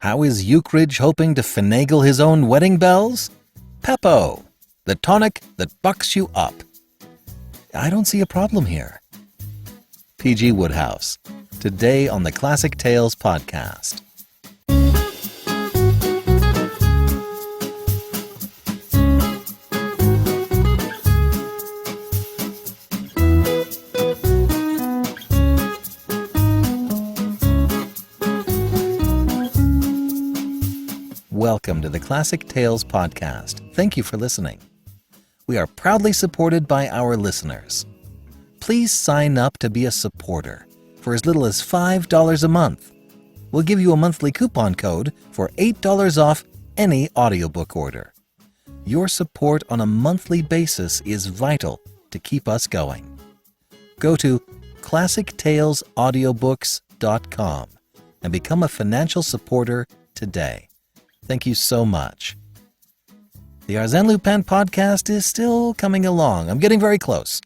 How is Ukridge hoping to finagle his own wedding bells? PEPPO, the tonic that bucks you up. I don't see a problem here. P.G. Wodehouse, today on the Classic Tales Podcast. Welcome to the Classic Tales Podcast. Thank you for listening. We are proudly supported by our listeners. Please sign up to be a supporter for as little as $5 a month. We'll give you a monthly coupon code for $8 off any audiobook order. Your support on a monthly basis is vital to keep us going. Go to classictalesaudiobooks.com and become a financial supporter today. Thank you so much. The Arsène Lupin Podcast is still coming along. I'm getting very close.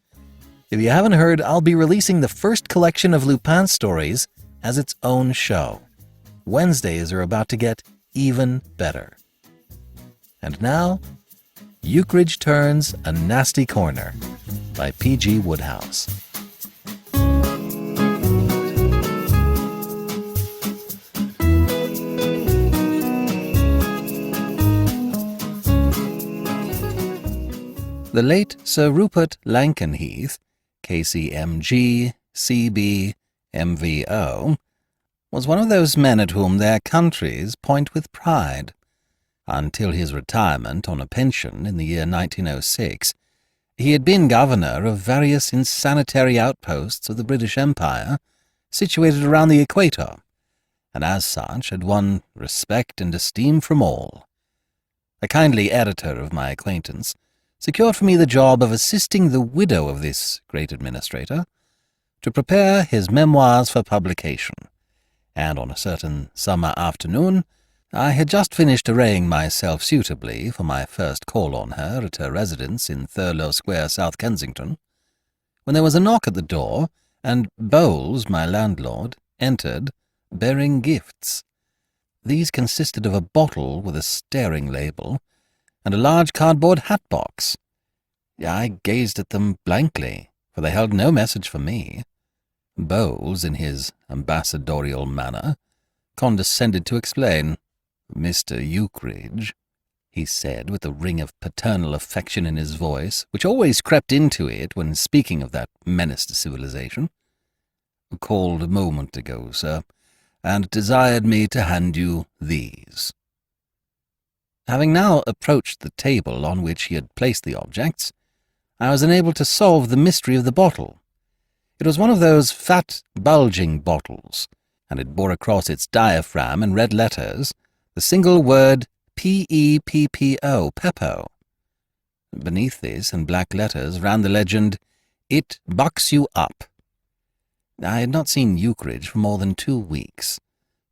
If you haven't heard, I'll be releasing the first collection of Lupin stories as its own show. Wednesdays are about to get even better. And now, Ukridge Turns a Nasty Corner by P.G. Wodehouse. The late Sir Rupert Lankenheath, KCMG, CB, MVO, was one of those men at whom their countries point with pride. Until his retirement on a pension in the year 1906, he had been governor of various insanitary outposts of the British Empire situated around the equator, and as such had won respect and esteem from all. A kindly editor of my acquaintance secured for me the job of assisting the widow of this great administrator to prepare his memoirs for publication, and on a certain summer afternoon I had just finished arraying myself suitably for my first call on her at her residence in Thurlow Square, South Kensington, when there was a knock at the door, and Bowles, my landlord, entered, bearing gifts. These consisted of a bottle with a staring label, and a large cardboard hat-box. I gazed at them blankly, for they held no message for me. Bowles, in his ambassadorial manner, condescended to explain. "Mr. Ukridge," he said, with a ring of paternal affection in his voice, which always crept into it when speaking of that menace to civilization, "called a moment ago, sir, and desired me to hand you these." Having now approached the table on which he had placed the objects, I was enabled to solve the mystery of the bottle. It was one of those fat, bulging bottles, and it bore across its diaphragm in red letters the single word PEPPO, PEPPO. Beneath this, in black letters, ran the legend, "It bucks you up." I had not seen Ukridge for more than 2 weeks,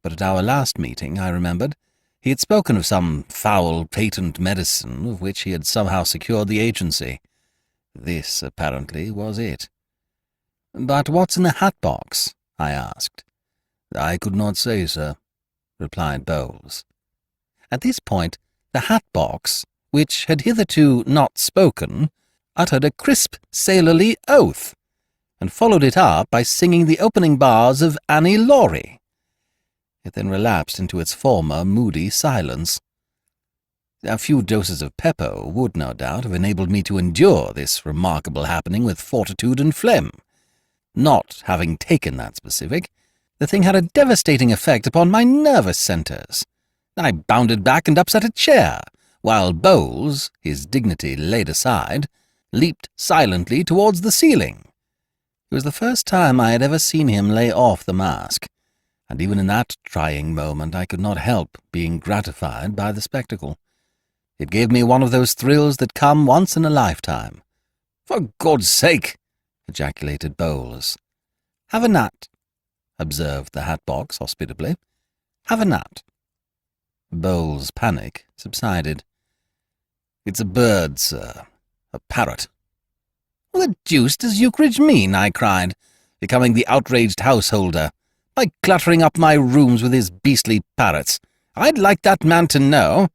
but at our last meeting, I remembered, he had spoken of some foul patent medicine of which he had somehow secured the agency. This, apparently, was it. "But what's in the hat-box?" I asked. "I could not say, sir," replied Bowles. At this point, the hat-box, which had hitherto not spoken, uttered a crisp, sailorly oath, and followed it up by singing the opening bars of Annie Laurie. It then relapsed into its former moody silence. A few doses of PEPPO would, no doubt, have enabled me to endure this remarkable happening with fortitude and phlegm. Not having taken that specific, the thing had a devastating effect upon my nervous centres. I bounded back and upset a chair, while Bowles, his dignity laid aside, leaped silently towards the ceiling. It was the first time I had ever seen him lay off the mask, and even in that trying moment I could not help being gratified by the spectacle. It gave me one of those thrills that come once in a lifetime. "For God's sake!" ejaculated Bowles. "Have a nut," observed the hat-box hospitably. "Have a nut." Bowles' panic subsided. "It's a bird, sir. A parrot." "What the deuce does Ukridge mean?" I cried, becoming the outraged householder. "By cluttering up my rooms with his beastly parrots. I'd like that man to know."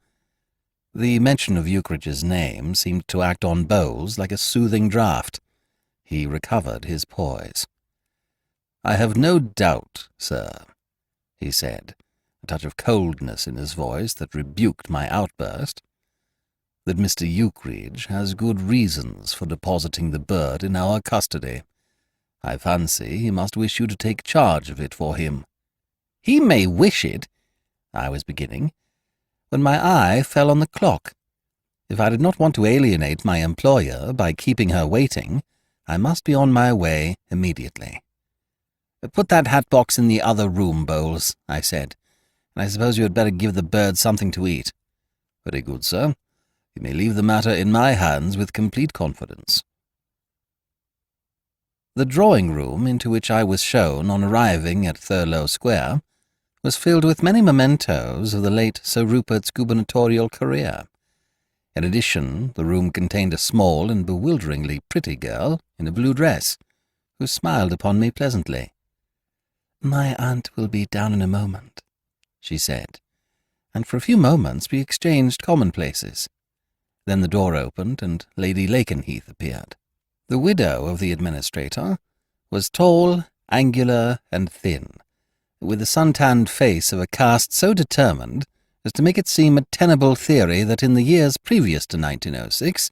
The mention of Ukridge's name seemed to act on Bowles like a soothing draught. He recovered his poise. "I have no doubt, sir," he said, a touch of coldness in his voice that rebuked my outburst, "that Mr. Ukridge has good reasons for depositing the bird in our custody. I fancy he must wish you to take charge of it for him." "He may wish it," I was beginning, when my eye fell on the clock. If I did not want to alienate my employer by keeping her waiting, I must be on my way immediately. "Put that hat box in the other room, Bowles," I said, "and I suppose you had better give the bird something to eat." "Very good, sir. You may leave the matter in my hands with complete confidence." The drawing-room into which I was shown on arriving at Thurlow Square was filled with many mementos of the late Sir Rupert's gubernatorial career. In addition, the room contained a small and bewilderingly pretty girl in a blue dress, who smiled upon me pleasantly. "My aunt will be down in a moment," she said, and for a few moments we exchanged commonplaces. Then the door opened and Lady Lakenheath appeared. The widow of the administrator was tall, angular, and thin, with the sun-tanned face of a cast so determined as to make it seem a tenable theory that in the years previous to 1906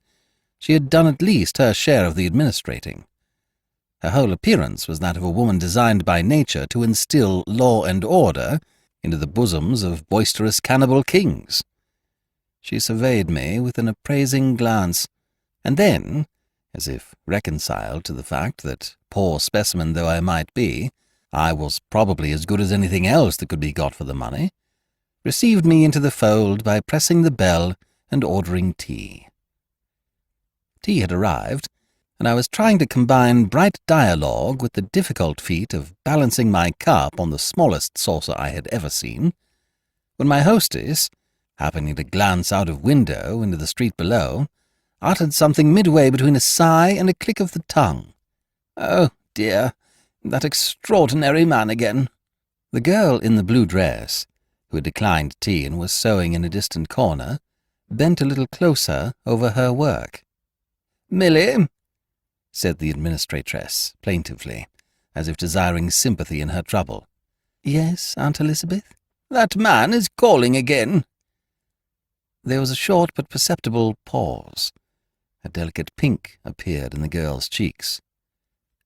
she had done at least her share of the administrating. Her whole appearance was that of a woman designed by nature to instill law and order into the bosoms of boisterous cannibal kings. She surveyed me with an appraising glance, and then, as if reconciled to the fact that, poor specimen though I might be, I was probably as good as anything else that could be got for the money, received me into the fold by pressing the bell and ordering tea. Tea had arrived, and I was trying to combine bright dialogue with the difficult feat of balancing my cup on the smallest saucer I had ever seen, when my hostess, happening to glance out of window into the street below, uttered something midway between a sigh and a click of the tongue. "Oh, dear, that extraordinary man again." The girl in the blue dress, who had declined tea and was sewing in a distant corner, bent a little closer over her work. "Milly," said the administratress, plaintively, as if desiring sympathy in her trouble. "Yes, Aunt Elizabeth?" "That man is calling again." There was a short but perceptible pause. A delicate pink appeared in the girl's cheeks.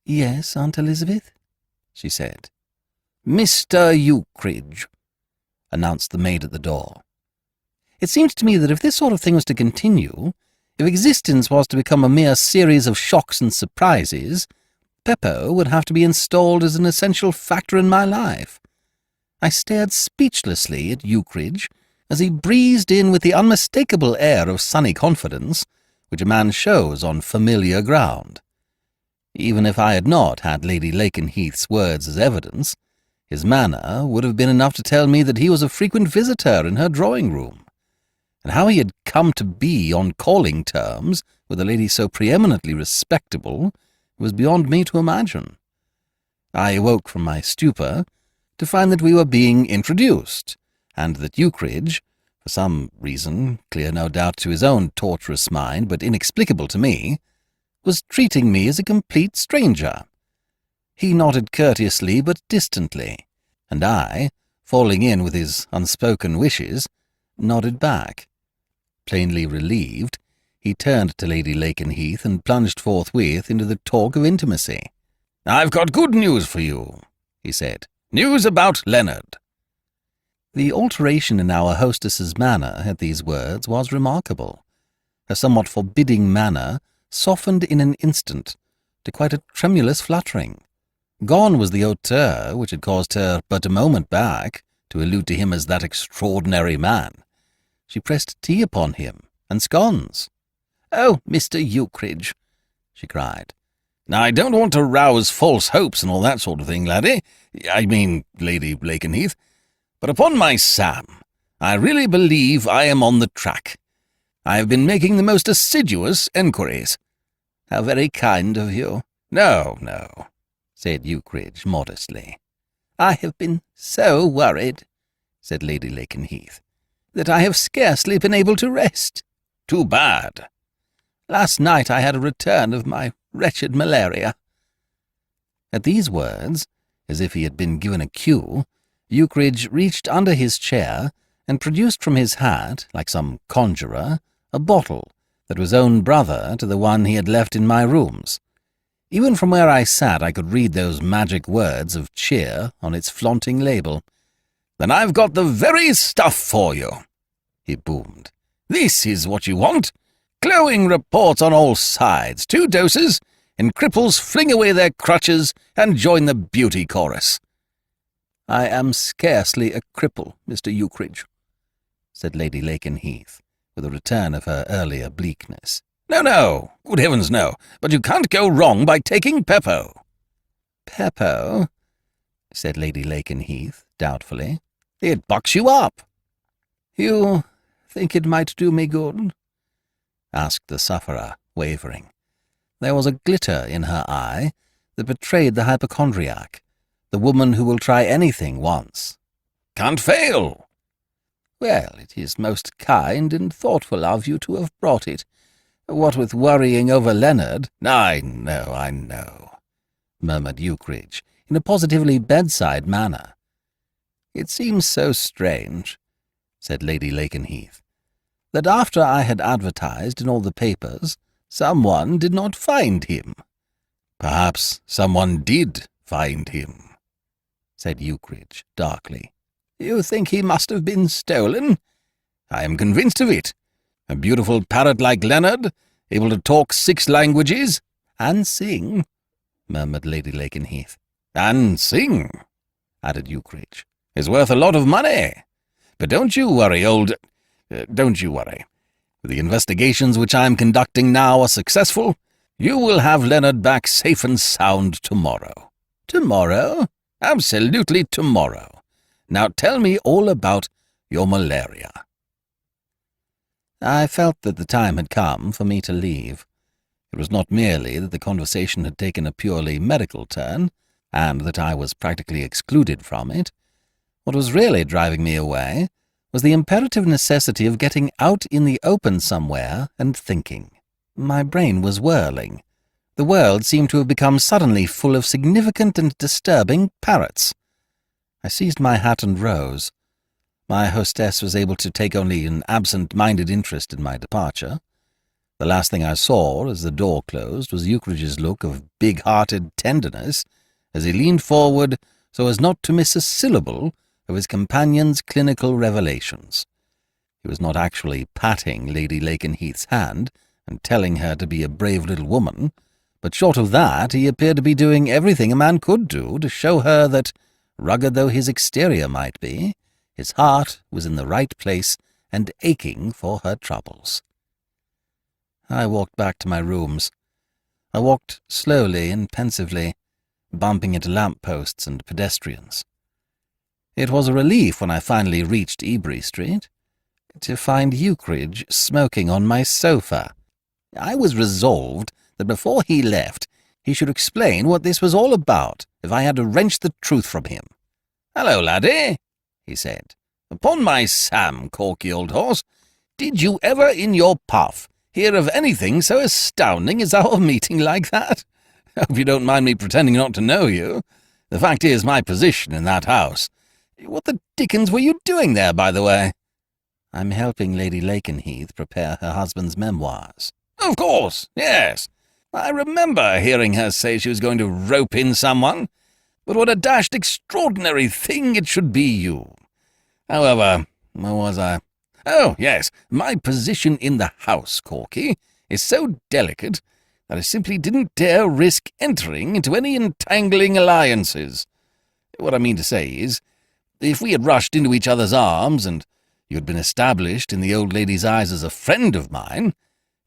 "Yes, Aunt Elizabeth?" she said. "Mr. Ukridge," announced the maid at the door. It seemed to me that if this sort of thing was to continue, if existence was to become a mere series of shocks and surprises, PEPPO would have to be installed as an essential factor in my life. I stared speechlessly at Ukridge as he breezed in with the unmistakable air of sunny confidence which a man shows on familiar ground. Even if I had not had Lady Lakenheath's words as evidence, his manner would have been enough to tell me that he was a frequent visitor in her drawing-room, and how he had come to be on calling terms with a lady so preeminently respectable was beyond me to imagine. I awoke from my stupor to find that we were being introduced, and that Ukridge, for some reason, clear no doubt to his own tortuous mind, but inexplicable to me, was treating me as a complete stranger. He nodded courteously but distantly, and I, falling in with his unspoken wishes, nodded back. Plainly relieved, he turned to Lady Lakenheath and plunged forthwith into the talk of intimacy. "I've got good news for you," he said. "News about Leonard." The alteration in our hostess's manner at these words was remarkable. Her somewhat forbidding manner softened in an instant to quite a tremulous fluttering. Gone was the hauteur which had caused her but a moment back to allude to him as that extraordinary man. She pressed tea upon him, and scones. "Oh, Mr. Ukridge," she cried. "Now, I don't want to rouse false hopes and all that sort of thing, laddie. I mean, Lady Lakenheath. But upon my Sam, I really believe I am on the track. I have been making the most assiduous enquiries." "How very kind of you." "No, no," said Ukridge modestly. "I have been so worried," said Lady Lakenheath, "that I have scarcely been able to rest. Too bad. Last night I had a return of my wretched malaria." At these words, as if he had been given a cue, Ukridge reached under his chair and produced from his hat, like some conjurer, a bottle that was own brother to the one he had left in my rooms. Even from where I sat I could read those magic words of cheer on its flaunting label. "Then I've got the very stuff for you," he boomed. "This is what you want. Glowing reports on all sides, 2 doses, and cripples fling away their crutches and join the beauty chorus." "I am scarcely a cripple, Mr. Ukridge," said Lady Lakenheath, with a return of her earlier bleakness. No, good heavens no, but you can't go wrong by taking PEPPO." "PEPPO?" said Lady Lakenheath, doubtfully. "It bucks you up." "You think it might do me good?" asked the sufferer, wavering. There was a glitter in her eye that betrayed the hypochondriac, the woman who will try anything once. "Can't fail." "Well, it is most kind and thoughtful of you to have brought it. What with worrying over Leonard—" I know," murmured Ukridge, in a positively bedside manner. "It seems so strange," said Lady Lakenheath, "that after I had advertised in all the papers, someone did not find him." "Perhaps someone did find him," said Ukridge, darkly. "You think he must have been stolen?" "I am convinced of it. A beautiful parrot like Leonard, able to talk 6 languages—" "And sing," murmured Lady Lakenheath. "And sing," added Ukridge, "is worth a lot of money. But don't you worry, don't you worry. If the investigations which I am conducting now are successful, you will have Leonard back safe and sound tomorrow." "Tomorrow?" "Absolutely tomorrow. Now tell me all about your malaria." I felt that the time had come for me to leave. It was not merely that the conversation had taken a purely medical turn, and that I was practically excluded from it. What was really driving me away was the imperative necessity of getting out in the open somewhere and thinking. My brain was whirling. The world seemed to have become suddenly full of significant and disturbing parrots. I seized my hat and rose. My hostess was able to take only an absent-minded interest in my departure. The last thing I saw as the door closed was Ukridge's look of big-hearted tenderness as he leaned forward so as not to miss a syllable of his companion's clinical revelations. He was not actually patting Lady Lakenheath's hand and telling her to be a brave little woman, but short of that he appeared to be doing everything a man could do to show her that, rugged though his exterior might be, his heart was in the right place and aching for her troubles. I walked back to my rooms. I walked slowly and pensively, bumping into lamp-posts and pedestrians. It was a relief when I finally reached Ebury Street to find Ukridge smoking on my sofa. I was resolved that before he left he should explain what this was all about if I had to wrench the truth from him. "Hello, laddie," he said. "Upon my Sam, Corky, old horse, did you ever in your puff hear of anything so astounding as our meeting like that? Hope you don't mind me pretending not to know you. The fact is, my position in that house— What the dickens were you doing there, by the way?" "I'm helping Lady Lakenheath prepare her husband's memoirs." "Of course, yes. I remember hearing her say she was going to rope in someone. But what a dashed extraordinary thing it should be you. However, where was I? Oh, yes, my position in the house, Corky, is so delicate that I simply didn't dare risk entering into any entangling alliances. What I mean to say is, if we had rushed into each other's arms, and you had been established in the old lady's eyes as a friend of mine,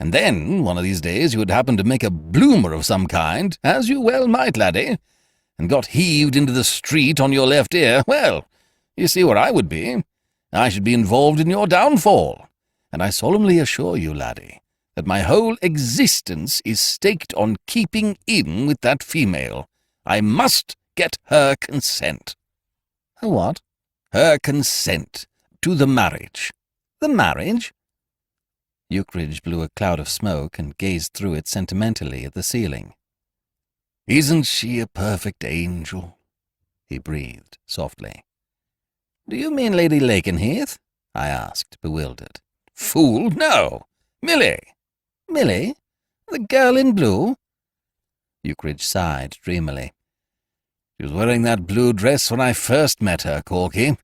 and then, one of these days, you had happened to make a bloomer of some kind, as you well might, laddie, and got heaved into the street on your left ear, well, you see where I would be. I should be involved in your downfall, and I solemnly assure you, laddie, that my whole existence is staked on keeping in with that female. I must get her consent." "Her what?" her consent to the marriage." "The marriage?" Ukridge blew a cloud of smoke and gazed through it sentimentally at the ceiling. "Isn't she a perfect angel?" he breathed softly. "Do you mean Lady Lakenheath?" I asked, bewildered. "Fool, no! Millie!" "Millie? The girl in blue?" Ukridge sighed dreamily. "She was wearing that blue dress when I first met her, Corky,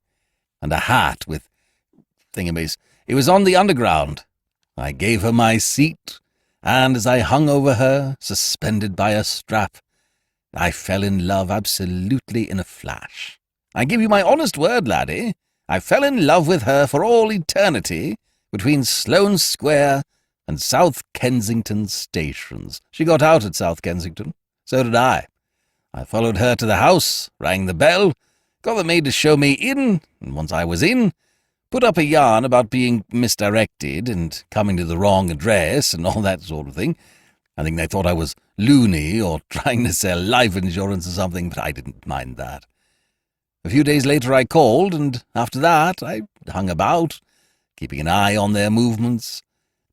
and a hat with thingamies. It was on the Underground. I gave her my seat, and as I hung over her, suspended by a strap, I fell in love absolutely in a flash. I give you my honest word, laddie, I fell in love with her for all eternity between Thurlow Square and South Kensington stations. She got out at South Kensington. So did I. I followed her to the house, rang the bell, got the maid to show me in, and once I was in, put up a yarn about being misdirected and coming to the wrong address and all that sort of thing. I think they thought I was loony or trying to sell life insurance or something, but I didn't mind that. A few days later I called, and after that I hung about, keeping an eye on their movements,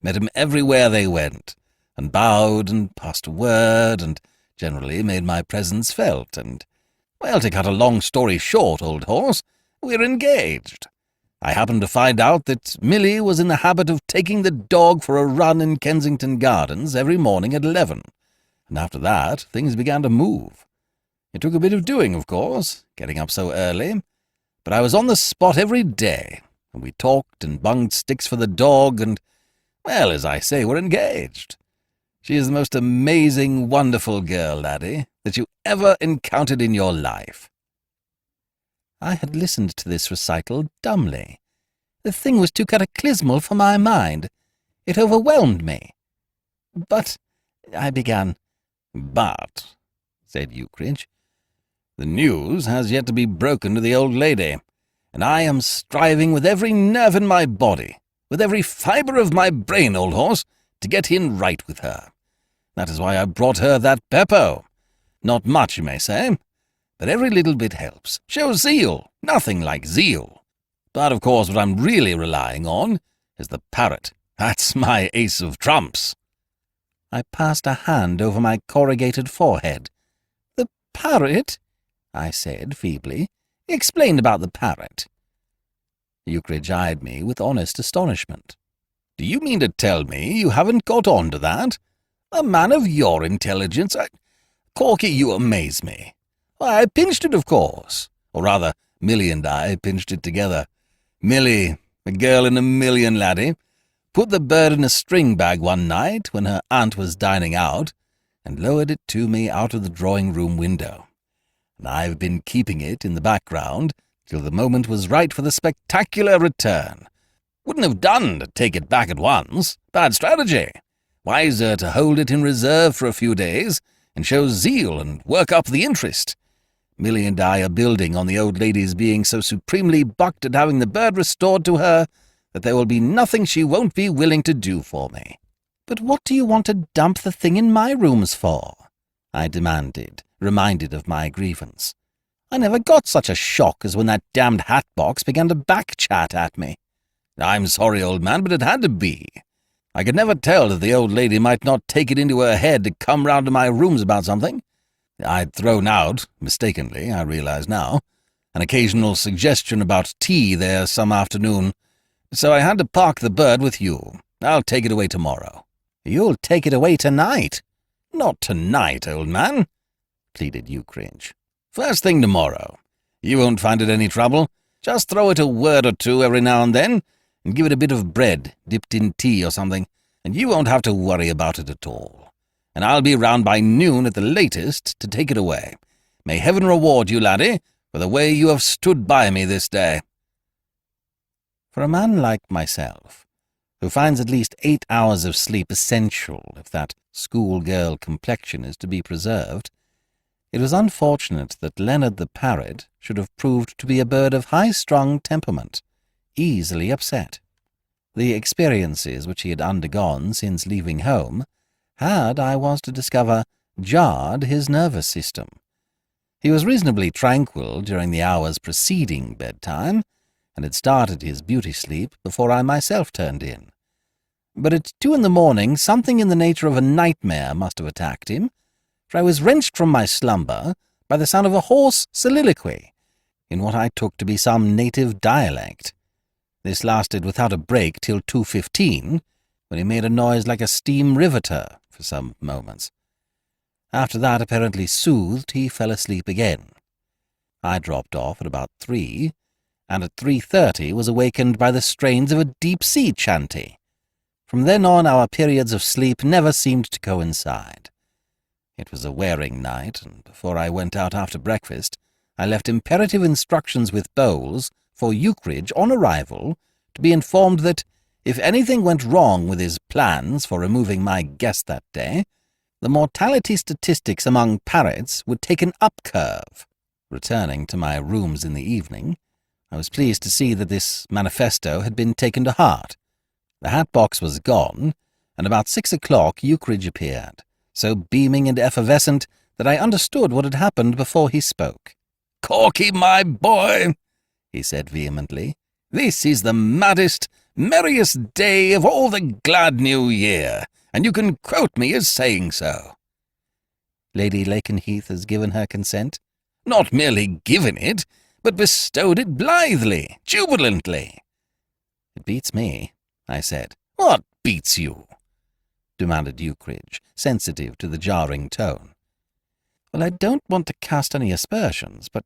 met 'em everywhere they went, and bowed and passed a word, and generally made my presence felt, and, well, to cut a long story short, old horse, we're engaged. I happened to find out that Millie was in the habit of taking the dog for a run in Kensington Gardens every morning at 11, and after that things began to move. It took a bit of doing, of course, getting up so early, but I was on the spot every day, and we talked and bunged sticks for the dog, and, well, as I say, we're engaged. She is the most amazing, wonderful girl, laddie, that you ever encountered in your life." I had listened to this recital dumbly. The thing was too cataclysmal for my mind. It overwhelmed me. "But—" I began. "But," said Ukridge, "the news has yet to be broken to the old lady, and I am striving with every nerve in my body, with every fibre of my brain, old horse, to get in right with her. That is why I brought her that PEPPO. Not much, you may say, but every little bit helps. Shows zeal, nothing like zeal. But, of course, what I'm really relying on is the parrot. That's my ace of trumps." I passed a hand over my corrugated forehead. "The parrot?" I said feebly. "Explain about the parrot." Ukridge eyed me with honest astonishment. "Do you mean to tell me you haven't got on to that? A man of your intelligence? Corky, you amaze me. Why, I pinched it, of course. Or rather, Millie and I pinched it together. Millie, a girl in a million, laddie, put the bird in a string bag one night when her aunt was dining out, and lowered it to me out of the drawing-room window. And I've been keeping it in the background till the moment was right for the spectacular return. Wouldn't have done to take it back at once. Bad strategy. Wiser to hold it in reserve for a few days and show zeal and work up the interest. Millie and I are building on the old lady's being so supremely bucked at having the bird restored to her that there will be nothing she won't be willing to do for me." "But what do you want to dump the thing in my rooms for?" I demanded, reminded of my grievance. "I never got such a shock as when that damned hat box began to back-chat at me." "I'm sorry, old man, but it had to be. I could never tell that the old lady might not take it into her head to come round to my rooms about something. I'd thrown out, mistakenly, I realize now, an occasional suggestion about tea there some afternoon, so I had to park the bird with you. I'll take it away tomorrow." "You'll take it away tonight." "Not tonight, old man," pleaded Ukridge. "First thing tomorrow. You won't find it any trouble. Just throw it a word or two every now and then, and give it a bit of bread dipped in tea or something, and you won't have to worry about it at all. And I'll be round by noon at the latest to take it away. May heaven reward you, laddie, for the way you have stood by me this day." For a man like myself, who finds at least 8 hours of sleep essential if that schoolgirl complexion is to be preserved, it was unfortunate that Leonard the parrot should have proved to be a bird of high-strung temperament, easily upset. The experiences which he had undergone since leaving home had, I was to discover, jarred his nervous system. He was reasonably tranquil during the hours preceding bedtime, and had started his beauty sleep before I myself turned in. But at 2 a.m, something in the nature of a nightmare must have attacked him, for I was wrenched from my slumber by the sound of a hoarse soliloquy, in what I took to be some native dialect. This lasted without a break till 2:15, when he made a noise like a steam riveter for some moments. After that, apparently soothed, he fell asleep again. I dropped off at about 3, and at 3:30 was awakened by the strains of a deep-sea chanty. From then on, our periods of sleep never seemed to coincide. It was a wearing night, and before I went out after breakfast, I left imperative instructions with Bowles for Ukridge on arrival to be informed that, if anything went wrong with his plans for removing my guest that day, the mortality statistics among parrots would take an up-curve. Returning to my rooms in the evening, I was pleased to see that this manifesto had been taken to heart. The hat-box was gone, and about 6 o'clock Ukridge appeared, so beaming and effervescent that I understood what had happened before he spoke. "Corky, my boy," he said vehemently, "this is the maddest, merriest day of all the glad new year, and you can quote me as saying so." "Lady Lakenheath has given her consent?" "Not merely given it, but bestowed it blithely, jubilantly." "It beats me," I said. "What beats you?" demanded Ukridge, sensitive to the jarring tone. "Well, I don't want to cast any aspersions, but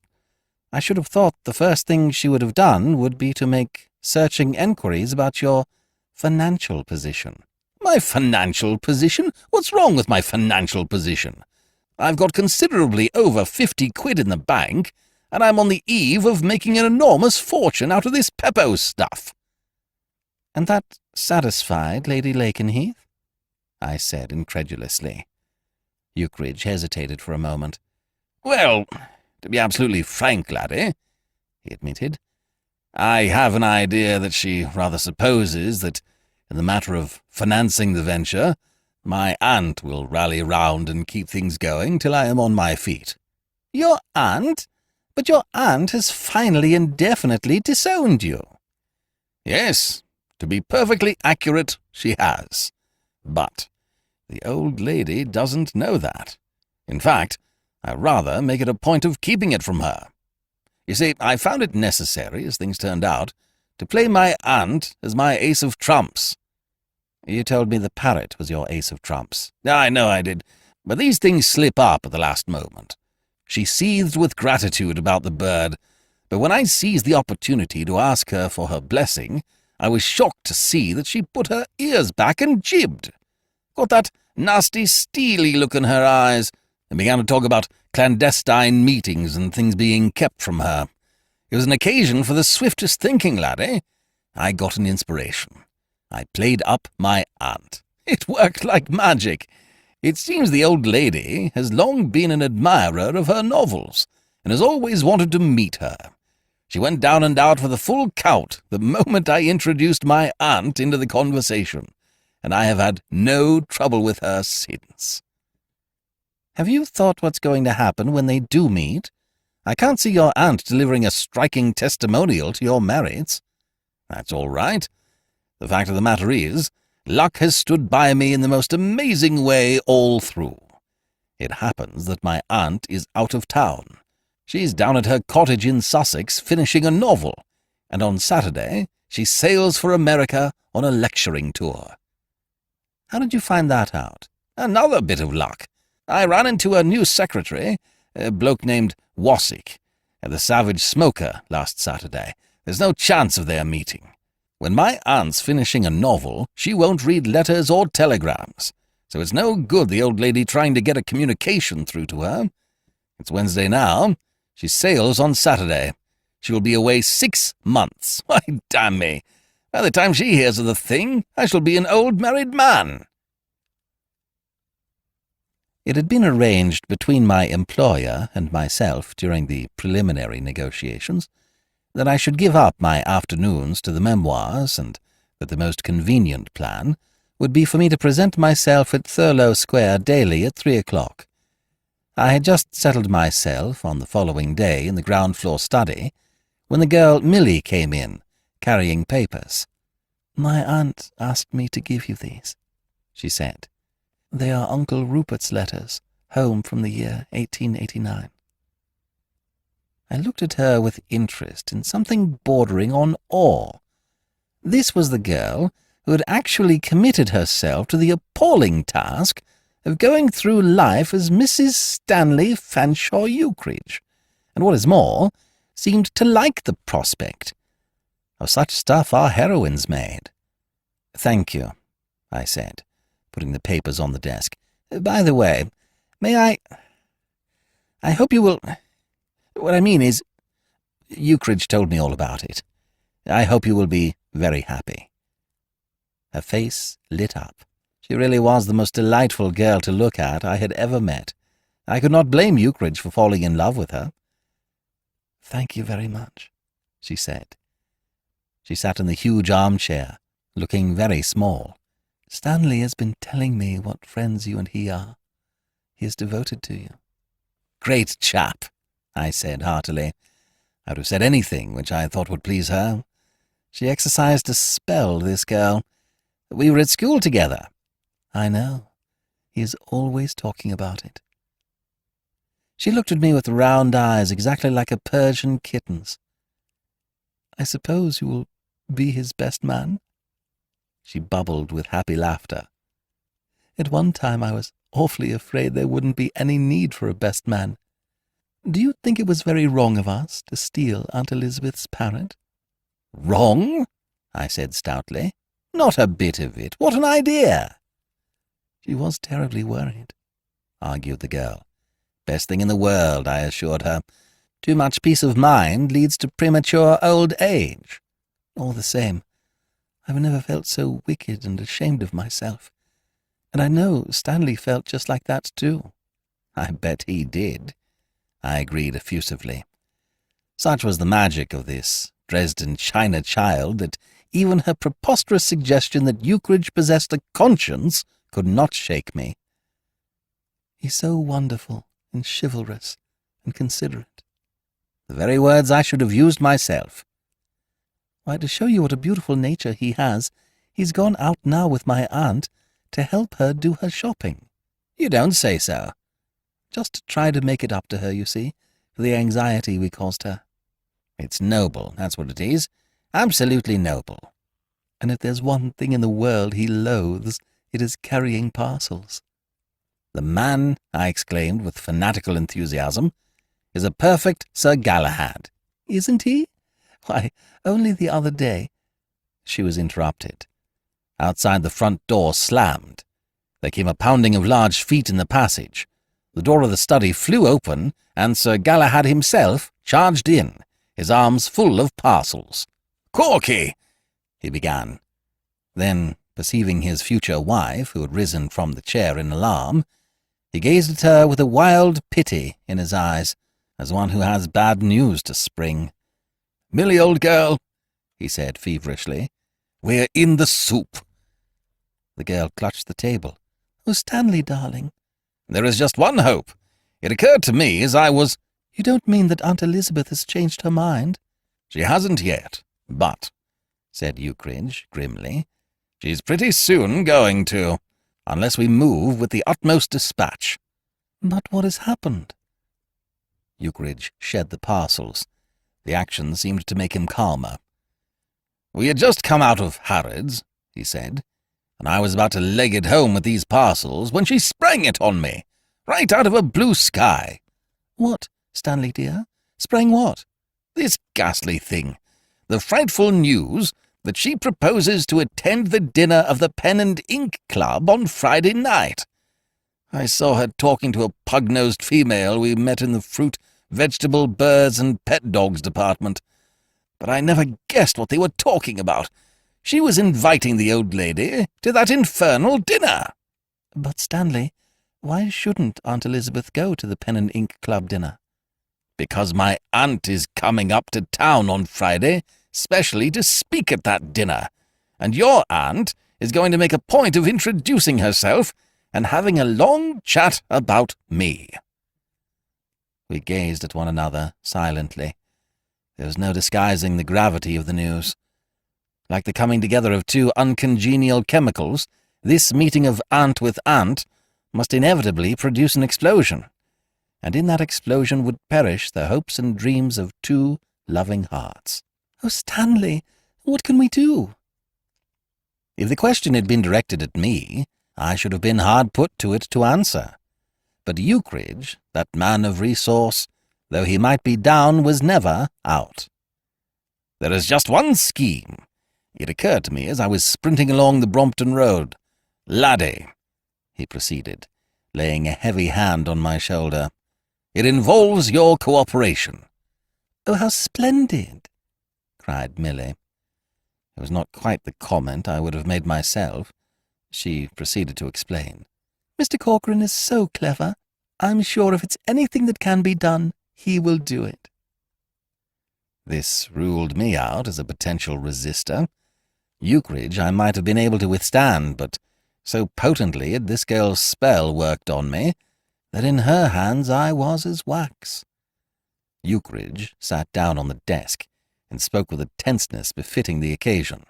I should have thought the first thing she would have done would be to make searching enquiries about your financial position." "My financial position? What's wrong with my financial position? I've got considerably over 50 quid in the bank, and I'm on the eve of making an enormous fortune out of this PEPPO stuff." "And that satisfied Lady Lakenheath?" I said incredulously. Ukridge hesitated for a moment. "Well, to be absolutely frank, laddie," he admitted, "I have an idea that she rather supposes that, in the matter of financing the venture, my aunt will rally round and keep things going till I am on my feet." "Your aunt? But your aunt has finally and definitely disowned you." "Yes, to be perfectly accurate, she has. But the old lady doesn't know that. In fact, I rather make it a point of keeping it from her. You see, I found it necessary, as things turned out, to play my aunt as my ace of trumps." "You told me the parrot was your ace of trumps." "I know I did, but these things slip up at the last moment. She seethed with gratitude about the bird, but when I seized the opportunity to ask her for her blessing, I was shocked to see that she put her ears back and jibbed. Got that nasty, steely look in her eyes, and began to talk about clandestine meetings and things being kept from her. It was an occasion for the swiftest thinking, laddie. I got an inspiration. I played up my aunt. It worked like magic. It seems the old lady has long been an admirer of her novels, and has always wanted to meet her. She went down and out for the full count the moment I introduced my aunt into the conversation, and I have had no trouble with her since." "Have you thought what's going to happen when they do meet? I can't see your aunt delivering a striking testimonial to your merits." "That's all right. The fact of the matter is, luck has stood by me in the most amazing way all through. It happens that my aunt is out of town. She's down at her cottage in Sussex finishing a novel, and on Saturday she sails for America on a lecturing tour." "How did you find that out?" "Another bit of luck. I ran into her new secretary, a bloke named Wassick, at the Savage Smoker last Saturday. There's no chance of their meeting. When my aunt's finishing a novel, she won't read letters or telegrams, so it's no good the old lady trying to get a communication through to her. It's Wednesday now. She sails on Saturday. She will be away 6 months. Why, damn me, by the time she hears of the thing, I shall be an old married man." It had been arranged between my employer and myself during the preliminary negotiations that I should give up my afternoons to the memoirs, and that the most convenient plan would be for me to present myself at Thurlow Square daily at 3 o'clock. I had just settled myself on the following day in the ground-floor study, when the girl Millie came in, carrying papers. "My aunt asked me to give you these," she said. "They are Uncle Rupert's letters, home from the year 1889. I looked at her with interest and something bordering on awe. This was the girl who had actually committed herself to the appalling task of going through life as Mrs. Stanley Fanshawe Ukridge, and what is more, seemed to like the prospect. Of such stuff our heroines made. "Thank you," I said, putting the papers on the desk. "By the way, I hope you will... What I mean is, Ukridge told me all about it. I hope you will be very happy." Her face lit up. She really was the most delightful girl to look at I had ever met. I could not blame Ukridge for falling in love with her. "Thank you very much," she said. She sat in the huge armchair, looking very small. "Stanley has been telling me what friends you and he are. He is devoted to you." "Great chap," I said heartily. I would have said anything which I thought would please her. She exercised a spell, this girl. We were at school together. "I know. He is always talking about it." She looked at me with round eyes exactly like a Persian kitten's. "I suppose you will be his best man?" She bubbled with happy laughter. "At one time I was awfully afraid there wouldn't be any need for a best man. Do you think it was very wrong of us to steal Aunt Elizabeth's parrot?" "Wrong?" I said stoutly. "Not a bit of it. What an idea!" "She was terribly worried," argued the girl. "Best thing in the world," I assured her. "Too much peace of mind leads to premature old age." "All the same, I've never felt so wicked and ashamed of myself. And I know Stanley felt just like that too." "I bet he did," I agreed effusively. Such was the magic of this Dresden China child that even her preposterous suggestion that Ukridge possessed a conscience could not shake me. "He's so wonderful and chivalrous and considerate." The very words I should have used myself. "Why, to show you what a beautiful nature he has, he's gone out now with my aunt to help her do her shopping." "You don't say so." "Just to try to make it up to her, you see, for the anxiety we caused her." "It's noble, that's what it is. Absolutely noble." "And if there's one thing in the world he loathes, it is carrying parcels." "The man," I exclaimed with fanatical enthusiasm, "is a perfect Sir Galahad." "Isn't he? Why, only the other day—" She was interrupted. Outside the front door slammed. There came a pounding of large feet in the passage. The door of the study flew open, and Sir Galahad himself charged in, his arms full of parcels. "Corky!" he began. Then, perceiving his future wife, who had risen from the chair in alarm, he gazed at her with a wild pity in his eyes, as one who has bad news to spring. "Millie, old girl," he said feverishly, "we're in the soup." The girl clutched the table. "Oh, Stanley, darling." "There is just one hope. It occurred to me as I was—" "You don't mean that Aunt Elizabeth has changed her mind?" "She hasn't yet, but," said Ukridge grimly, "she's pretty soon going to, unless we move with the utmost dispatch." "But what has happened?" Ukridge shed the parcels. The action seemed to make him calmer. "We had just come out of Harrods," he said, "and I was about to leg it home with these parcels when she sprang it on me, right out of a blue sky." "What, Stanley dear? Sprang what?" "This ghastly thing. The frightful news that she proposes to attend the dinner of the Pen and Ink Club on Friday night. I saw her talking to a pug-nosed female we met in the fruit, vegetable, birds, and pet dogs department. But I never guessed what they were talking about. She was inviting the old lady to that infernal dinner." "But, Stanley, why shouldn't Aunt Elizabeth go to the Pen and Ink Club dinner?" "Because my aunt is coming up to town on Friday, specially to speak at that dinner, and your aunt is going to make a point of introducing herself and having a long chat about me." We gazed at one another silently. There was no disguising the gravity of the news. Like the coming together of two uncongenial chemicals, this meeting of ant with ant must inevitably produce an explosion, and in that explosion would perish the hopes and dreams of two loving hearts. "Oh, Stanley, what can we do?" If the question had been directed at me, I should have been hard put to it to answer. But Ukridge, that man of resource, though he might be down, was never out. "There is just one scheme. It occurred to me as I was sprinting along the Brompton Road. Laddie," he proceeded, laying a heavy hand on my shoulder, "it involves your cooperation." "Oh, how splendid!" cried Milly. It was not quite the comment I would have made myself. She proceeded to explain. "Mr. Corcoran is so clever. I'm sure if it's anything that can be done, he will do it." This ruled me out as a potential resistor. Ukridge I might have been able to withstand, but so potently had this girl's spell worked on me that in her hands I was as wax. Ukridge sat down on the desk and spoke with a tenseness befitting the occasion.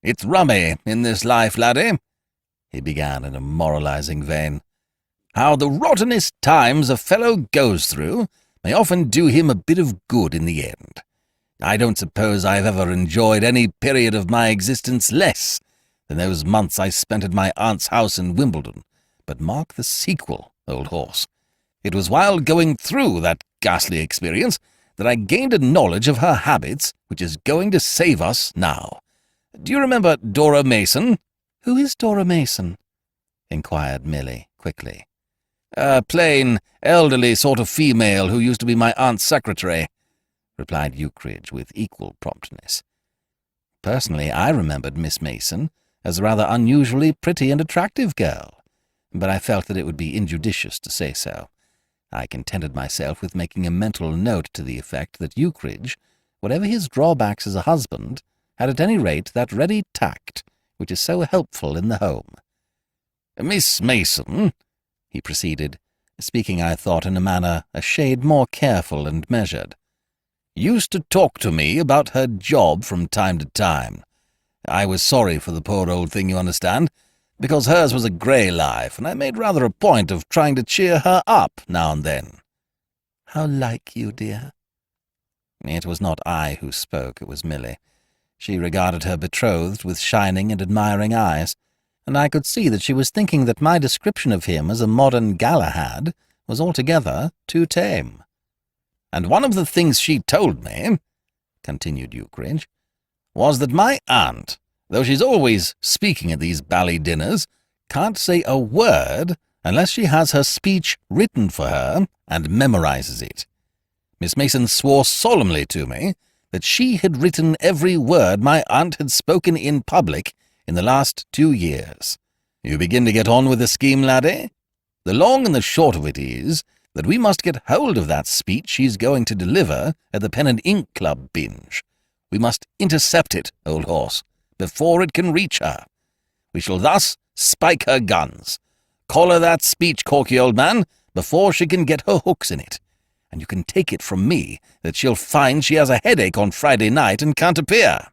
"It's rummy in this life, laddie," he began in a moralizing vein. "How the rottenest times a fellow goes through may often do him a bit of good in the end. I don't suppose I've ever enjoyed any period of my existence less than those months I spent at my aunt's house in Wimbledon, but mark the sequel, old horse. It was while going through that ghastly experience that I gained a knowledge of her habits which is going to save us now. Do you remember Dora Mason?" "Who is Dora Mason?" inquired Milly quickly. "A plain, elderly sort of female who used to be my aunt's secretary," replied Ukridge with equal promptness. Personally, I remembered Miss Mason as a rather unusually pretty and attractive girl, but I felt that it would be injudicious to say so. I contented myself with making a mental note to the effect that Ukridge, whatever his drawbacks as a husband, had at any rate that ready tact which is so helpful in the home. "Miss Mason," he proceeded, speaking, I thought, in a manner a shade more careful and measured, "used to talk to me about her job from time to time. I was sorry for the poor old thing, you understand, because hers was a grey life, and I made rather a point of trying to cheer her up now and then." "How like you, dear?" It was not I who spoke, it was Milly. She regarded her betrothed with shining and admiring eyes, and I could see that she was thinking that my description of him as a modern Galahad was altogether too tame. "And one of the things she told me," continued Ukridge, "was that my aunt, though she's always speaking at these bally dinners, can't say a word unless she has her speech written for her and memorizes it. Miss Mason swore solemnly to me that she had written every word my aunt had spoken in public in the last 2 years. You begin to get on with the scheme, laddie? The long and the short of it is that we must get hold of that speech she's going to deliver at the Pen and Ink Club binge. We must intercept it, old horse, before it can reach her. We shall thus spike her guns. Collar that speech, Corky, old man, before she can get her hooks in it. And you can take it from me that she'll find she has a headache on Friday night and can't appear."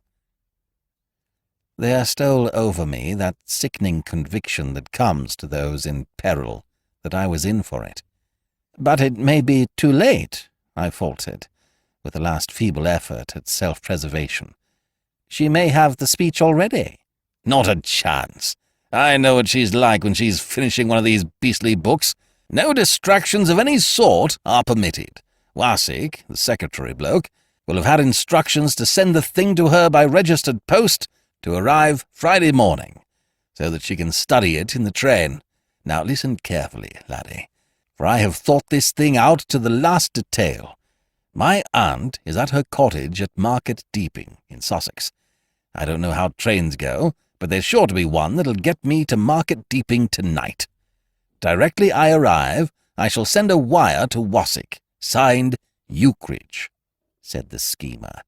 There stole over me that sickening conviction that comes to those in peril that I was in for it. "But it may be too late," I faltered, with a last feeble effort at self-preservation. "She may have the speech already." "Not a chance. I know what she's like when she's finishing one of these beastly books. No distractions of any sort are permitted. Warsick, the secretary bloke, will have had instructions to send the thing to her by registered post to arrive Friday morning, so that she can study it in the train. Now listen carefully, laddie, for I have thought this thing out to the last detail. My aunt is at her cottage at Market Deeping, in Sussex. I don't know how trains go, but there's sure to be one that'll get me to Market Deeping tonight. Directly I arrive, I shall send a wire to Warsick, signed Ukridge," said the schemer.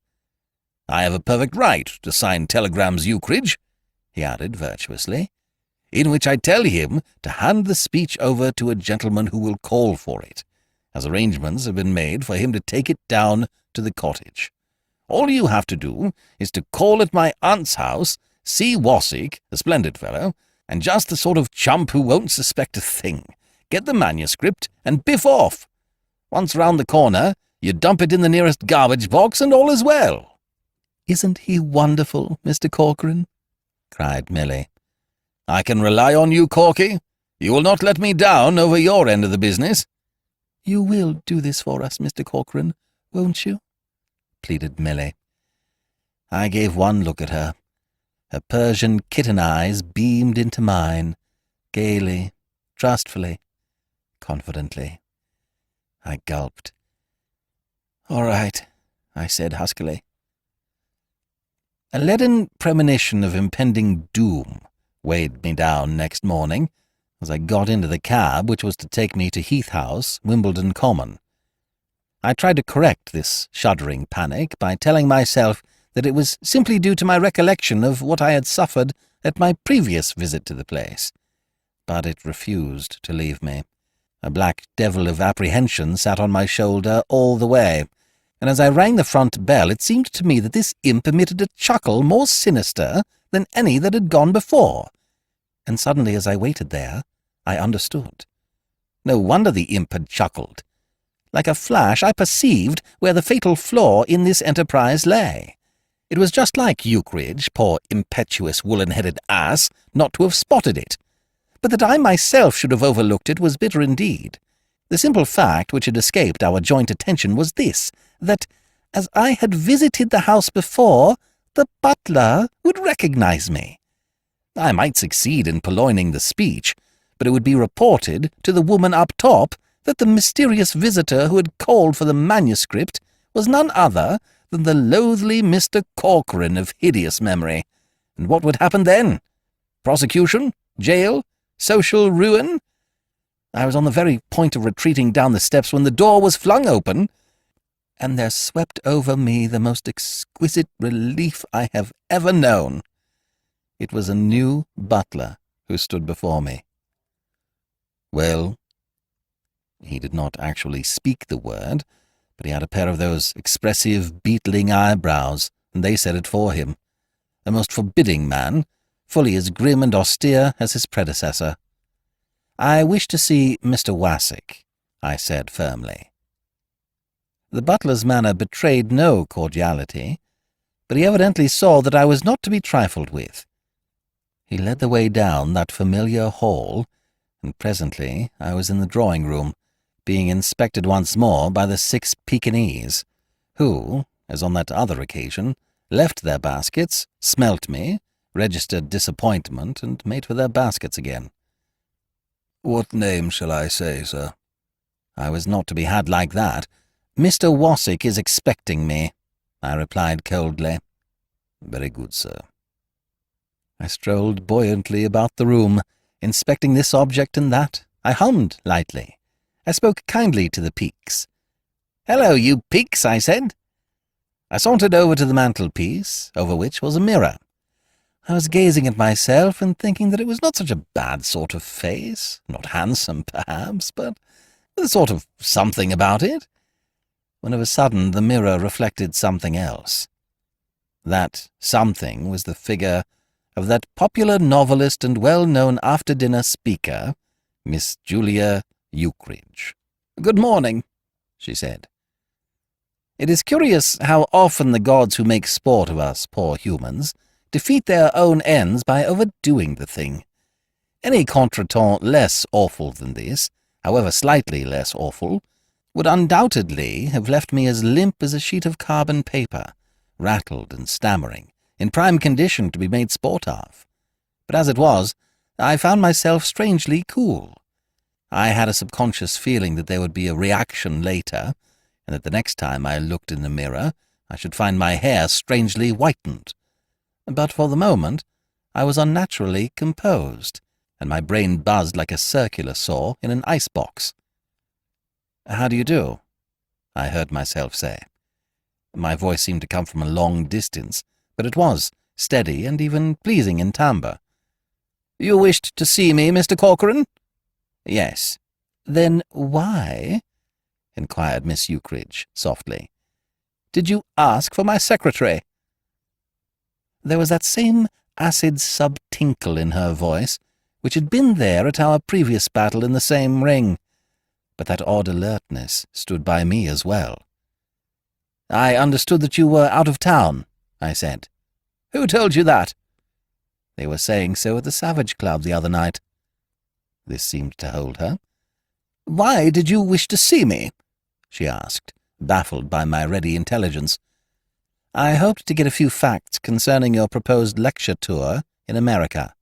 "I have a perfect right to sign telegrams Ukridge," he added virtuously, "in which I tell him to hand the speech over to a gentleman who will call for it, as arrangements have been made for him to take it down to the cottage. All you have to do is to call at my aunt's house, see Wassick, a splendid fellow, and just the sort of chump who won't suspect a thing. Get the manuscript and biff off. Once round the corner, you dump it in the nearest garbage box and all is well." "Isn't he wonderful, Mr. Corcoran?" cried Milly. "I can rely on you, Corky. You will not let me down over your end of the business." "You will do this for us, Mr. Corcoran, won't you?" pleaded Milly. I gave one look at her. Her Persian kitten eyes beamed into mine, gaily, trustfully, confidently. I gulped. "All right," I said huskily. A leaden premonition of impending doom weighed me down next morning as I got into the cab which was to take me to Heath House, Wimbledon Common. I tried to correct this shuddering panic by telling myself that it was simply due to my recollection of what I had suffered at my previous visit to the place. But it refused to leave me. A black devil of apprehension sat on my shoulder all the way, and as I rang the front bell it seemed to me that this imp emitted a chuckle more sinister than any that had gone before. And suddenly, as I waited there, I understood. No wonder the imp had chuckled. Like a flash, I perceived where the fatal flaw in this enterprise lay. It was just like Ukridge, poor impetuous woolen-headed ass, not to have spotted it. But that I myself should have overlooked it was bitter indeed. The simple fact which had escaped our joint attention was this, that, as I had visited the house before, the butler would recognize me. I might succeed in purloining the speech, but it would be reported to the woman up top that the mysterious visitor who had called for the manuscript was none other than the loathly Mr. Corcoran of hideous memory. And what would happen then? Prosecution? Jail? Social ruin? I was on the very point of retreating down the steps when the door was flung open, and there swept over me the most exquisite relief I have ever known. It was a new butler who stood before me. "Well?" He did not actually speak the word, but he had a pair of those expressive, beetling eyebrows, and they said it for him. A most forbidding man, fully as grim and austere as his predecessor. "I wish to see Mr. Wassick," I said firmly. The butler's manner betrayed no cordiality, but he evidently saw that I was not to be trifled with. He led the way down that familiar hall, and presently I was in the drawing-room, being inspected once more by the 6 Pekingese, who, as on that other occasion, left their baskets, smelt me, registered disappointment, and made for their baskets again. "What name shall I say, sir?" I was not to be had like that. "Mr. Wassick is expecting me," I replied coldly. "Very good, sir." I strolled buoyantly about the room, inspecting this object and that. I hummed lightly. I spoke kindly to the Peaks. "Hello, you Peaks," I said. I sauntered over to the mantelpiece, over which was a mirror. I was gazing at myself and thinking that it was not such a bad sort of face, not handsome, perhaps, but with a sort of something about it, when of a sudden the mirror reflected something else. That something was the figure of that popular novelist and well-known after-dinner speaker, Miss Julia Ukridge. "Good morning," she said. It is curious how often the gods who make sport of us poor humans defeat their own ends by overdoing the thing. Any contretemps less awful than this, however slightly less awful, would undoubtedly have left me as limp as a sheet of carbon paper, rattled and stammering, in prime condition to be made sport of. But as it was, I found myself strangely cool. I had a subconscious feeling that there would be a reaction later, and that the next time I looked in the mirror I should find my hair strangely whitened. But for the moment I was unnaturally composed, and my brain buzzed like a circular saw in an ice-box. "How do you do?" I heard myself say. My voice seemed to come from a long distance, but it was steady and even pleasing in timbre. "You wished to see me, Mr. Corcoran?" "Yes." "Then why?" inquired Miss Ukridge softly. Did you ask for my secretary?" There was that same acid sub-tinkle in her voice, which had been there at our previous battle in the same ring, but that odd alertness stood by me as well. "I understood that you were out of town," I said. "Who told you that?" "They were saying so at the Savage Club the other night." This seemed to hold her. "Why did you wish to see me?" she asked, baffled by my ready intelligence. "I hoped to get a few facts concerning your proposed lecture tour in America."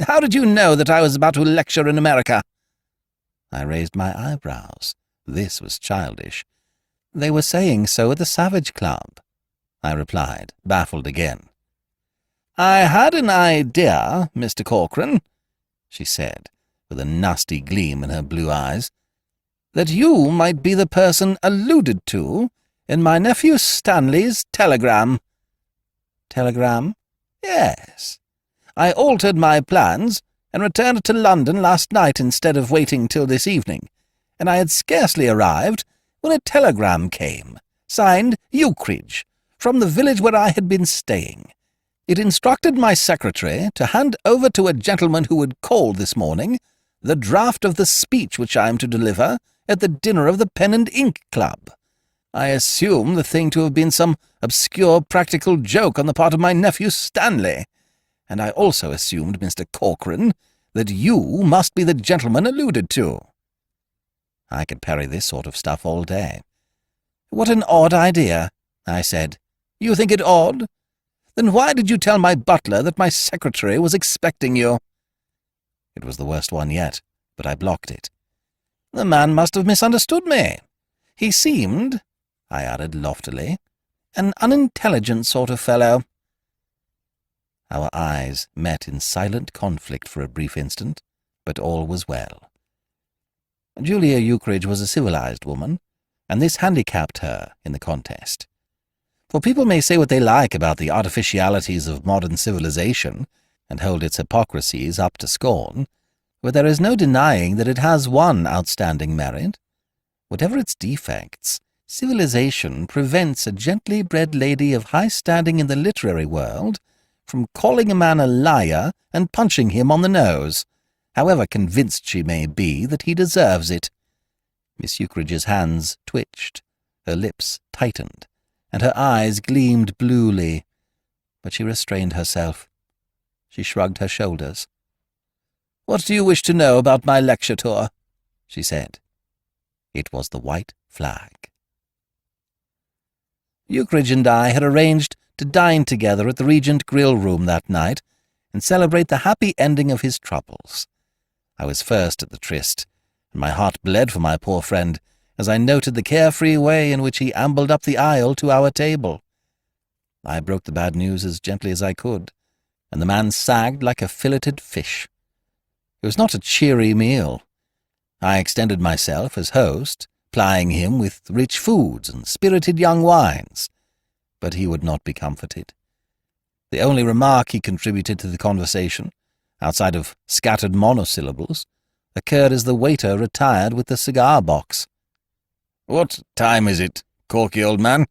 "How did you know that I was about to lecture in America?" I raised my eyebrows. This was childish. "They were saying so at the Savage Club," I replied, baffled again. "I had an idea, Mr. Corcoran," she said, with a nasty gleam in her blue eyes, "that you might be the person alluded to in my nephew Stanley's telegram." "Telegram?" "Yes. I altered my plans and returned to London last night instead of waiting till this evening, and I had scarcely arrived when a telegram came, signed Ukridge, from the village where I had been staying. It instructed my secretary to hand over to a gentleman who had called this morning the draft of the speech which I am to deliver at the dinner of the Pen and Ink Club. I assume the thing to have been some obscure practical joke on the part of my nephew Stanley, and I also assumed, Mr. Corcoran, that you must be the gentleman alluded to." I could parry this sort of stuff all day. "What an odd idea," I said. "You think it odd? Then why did you tell my butler that my secretary was expecting you?" It was the worst one yet, but I blocked it. "The man must have misunderstood me. He seemed," I added loftily, "an unintelligent sort of fellow." Our eyes met in silent conflict for a brief instant, but all was well. Julia Ukridge was a civilized woman, and this handicapped her in the contest. For people may say what they like about the artificialities of modern civilization, and hold its hypocrisies up to scorn, but there is no denying that it has one outstanding merit. Whatever its defects, civilization prevents a gently bred lady of high standing in the literary world from calling a man a liar and punching him on the nose, however convinced she may be that he deserves it. Miss Ukridge's hands twitched, her lips tightened, and her eyes gleamed bluely, but she restrained herself. She shrugged her shoulders. "What do you wish to know about my lecture tour?" she said. It was the white flag. Ukridge and I had arranged to dine together at the Regent Grill Room that night and celebrate the happy ending of his troubles. I was first at the tryst, and my heart bled for my poor friend as I noted the carefree way in which he ambled up the aisle to our table. I broke the bad news as gently as I could, and the man sagged like a filleted fish. It was not a cheery meal. I extended myself as host, plying him with rich foods and spirited young wines, but he would not be comforted. The only remark he contributed to the conversation, outside of scattered monosyllables, occurred as the waiter retired with the cigar-box. "What time is it, Corky, old man?"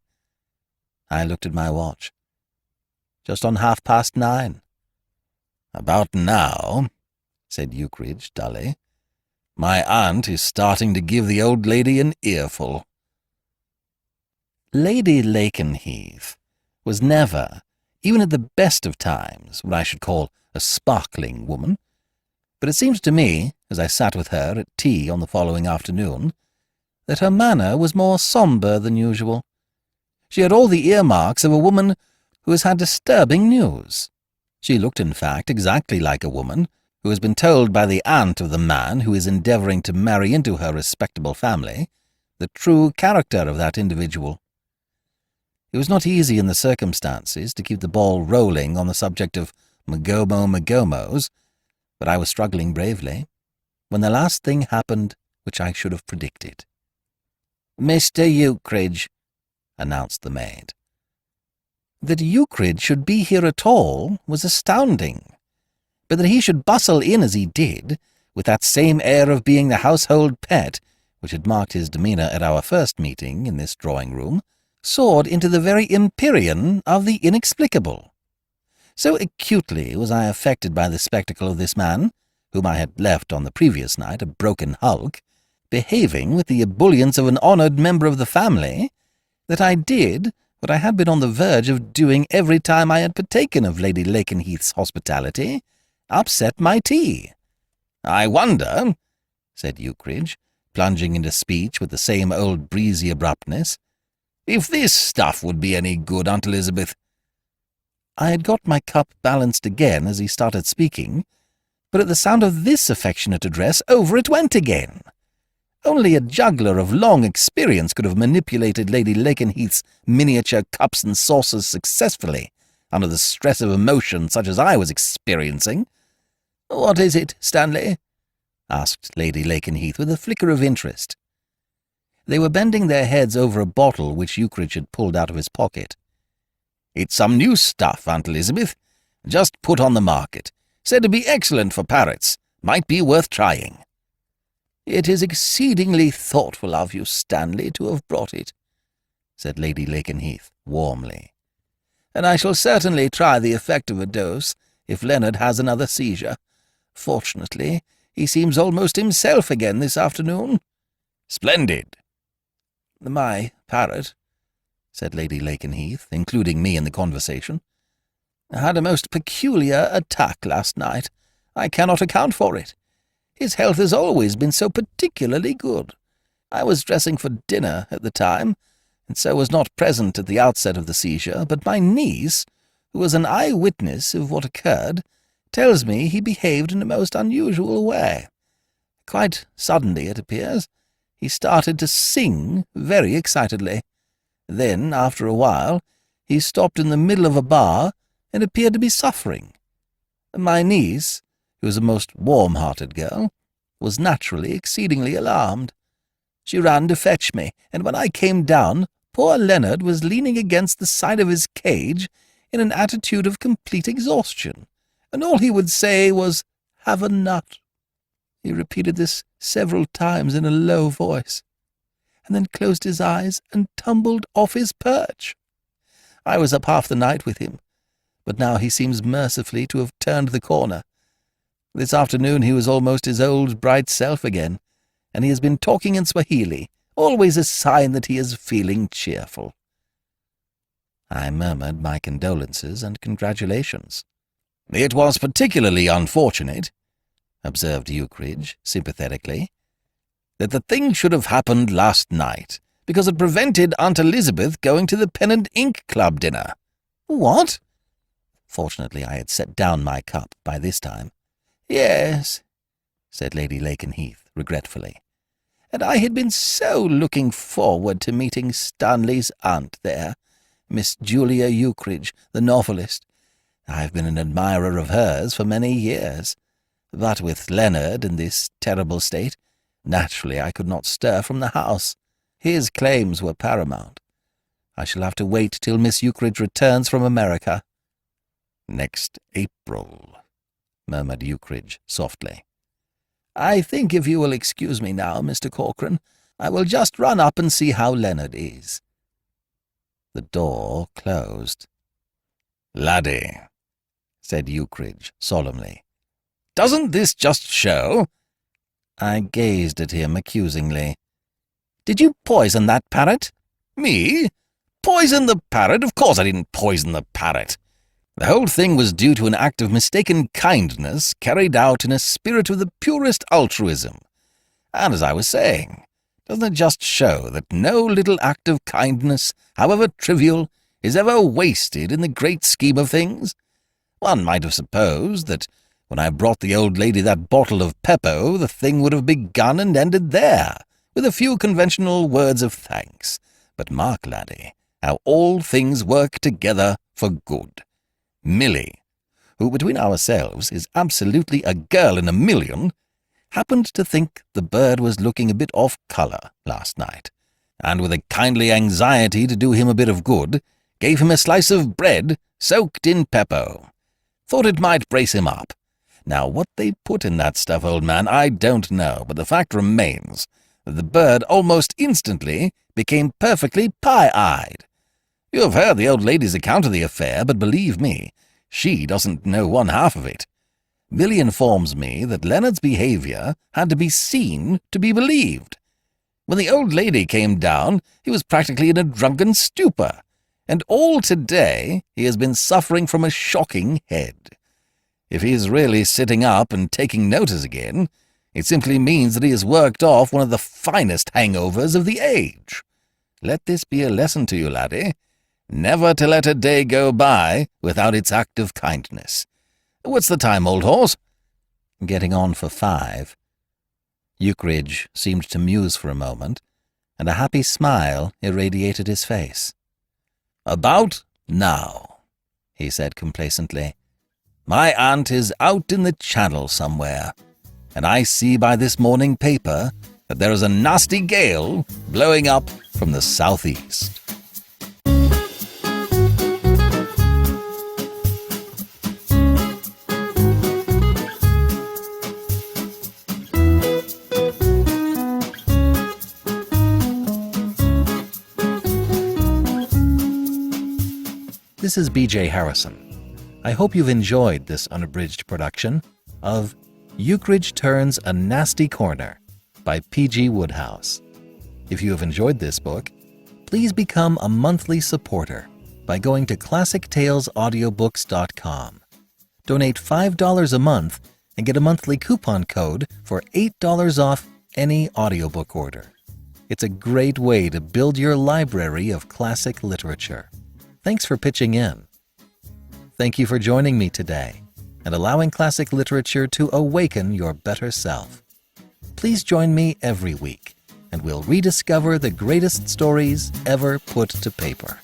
I looked at my watch. "Just on 9:30. "About now," said Ukridge dully. "My aunt is starting to give the old lady an earful." Lady Lakenheath was never, even at the best of times, what I should call a sparkling woman, but it seemed to me, as I sat with her at tea on the following afternoon, that her manner was more sombre than usual. She had all the earmarks of a woman who has had disturbing news. She looked, in fact, exactly like a woman who has been told by the aunt of the man who is endeavouring to marry into her respectable family the true character of that individual. It was not easy in the circumstances to keep the ball rolling on the subject of Magomos, but I was struggling bravely, when the last thing happened which I should have predicted. "Mr. Ukridge," announced the maid. That Ukridge should be here at all was astounding, but that he should bustle in as he did, with that same air of being the household pet which had marked his demeanour at our first meeting in this drawing-room, soared into the very empyrean of the inexplicable. So acutely was I affected by the spectacle of this man, whom I had left on the previous night a broken hulk, behaving with the ebullience of an honoured member of the family, that I did what I had been on the verge of doing every time I had partaken of Lady Lakenheath's hospitality, upset my tea. "I wonder," said Ukridge, plunging into speech with the same old breezy abruptness, "if this stuff would be any good, Aunt Elizabeth." I had got my cup balanced again as he started speaking, but at the sound of this affectionate address over it went again. Only a juggler of long experience could have manipulated Lady Lakenheath's miniature cups and saucers successfully under the stress of emotion such as I was experiencing. "What is it, Stanley?" asked Lady Lakenheath with a flicker of interest. They were bending their heads over a bottle which Ukridge had pulled out of his pocket. "It's some new stuff, Aunt Elizabeth. Just put on the market. Said to be excellent for parrots. Might be worth trying." "It is exceedingly thoughtful of you, Stanley, to have brought it," said Lady Lakenheath warmly. "And I shall certainly try the effect of a dose if Leonard has another seizure. Fortunately, he seems almost himself again this afternoon." "Splendid." "My parrot," said Lady Lakenheath, including me in the conversation, "had a most peculiar attack last night. I cannot account for it. His health has always been so particularly good. I was dressing for dinner at the time, and so was not present at the outset of the seizure, but my niece, who was an eye-witness of what occurred, tells me he behaved in a most unusual way. Quite suddenly, it appears, he started to sing very excitedly. Then, after a while, he stopped in the middle of a bar and appeared to be suffering. My niece, who was a most warm-hearted girl, was naturally exceedingly alarmed. She ran to fetch me, and when I came down, poor Leonard was leaning against the side of his cage in an attitude of complete exhaustion, and all he would say was, 'Have a nut.' He repeated this several times in a low voice, and then closed his eyes and tumbled off his perch. I was up half the night with him, but now he seems mercifully to have turned the corner. This afternoon he was almost his old bright self again, and he has been talking in Swahili, always a sign that he is feeling cheerful." I murmured my condolences and congratulations. "It was particularly unfortunate," observed Ukridge sympathetically, "that the thing should have happened last night, because it prevented Aunt Elizabeth going to the Pen and Ink Club dinner." "What?" Fortunately I had set down my cup by this time. "Yes," said Lady Lakenheath regretfully, "and I had been so looking forward to meeting Stanley's aunt there, Miss Julia Ukridge, the novelist. I've been an admirer of hers for many years, but with Leonard in this terrible state, naturally I could not stir from the house. His claims were paramount. I shall have to wait till Miss Ukridge returns from America." "Next April," murmured Ukridge softly. "I think if you will excuse me now, Mr. Corcoran, I will just run up and see how Leonard is." The door closed. "Laddie," said Ukridge solemnly, "doesn't this just show—" I gazed at him accusingly. "Did you poison that parrot?" "Me? Poison the parrot? Of course I didn't poison the parrot. The whole thing was due to an act of mistaken kindness carried out in a spirit of the purest altruism. And as I was saying, doesn't it just show that no little act of kindness, however trivial, is ever wasted in the great scheme of things? One might have supposed that when I brought the old lady that bottle of PEPPO, the thing would have begun and ended there, with a few conventional words of thanks. But mark, laddie, how all things work together for good. Milly, who between ourselves is absolutely a girl in a million, happened to think the bird was looking a bit off colour last night, and with a kindly anxiety to do him a bit of good, gave him a slice of bread soaked in PEPPO. Thought it might brace him up. Now, what they put in that stuff, old man, I don't know, but the fact remains that the bird almost instantly became perfectly pie-eyed, You have heard the old lady's account of the affair, but believe me, she doesn't know one half of it. Milly informs me that Leonard's behaviour had to be seen to be believed. When the old lady came down, he was practically in a drunken stupor, and all today he has been suffering from a shocking head. If he is really sitting up and taking notice again, it simply means that he has worked off one of the finest hangovers of the age. Let this be a lesson to you, laddie. Never to let a day go by without its act of kindness. What's the time, old horse? Getting on for 5. Ukridge seemed to muse for a moment, and a happy smile irradiated his face. About now, he said complacently. My aunt is out in the channel somewhere, and I see by this morning paper that there is a nasty gale blowing up from the southeast. This is BJ Harrison. I hope you've enjoyed this unabridged production of Ukridge Turns a Nasty Corner by P.G. Wodehouse. If you have enjoyed this book, please become a monthly supporter by going to classictalesaudiobooks.com. Donate $5 a month and get a monthly coupon code for $8 off any audiobook order. It's a great way to build your library of classic literature. Thanks for pitching in. Thank you for joining me today and allowing classic literature to awaken your better self. Please join me every week, and we'll rediscover the greatest stories ever put to paper.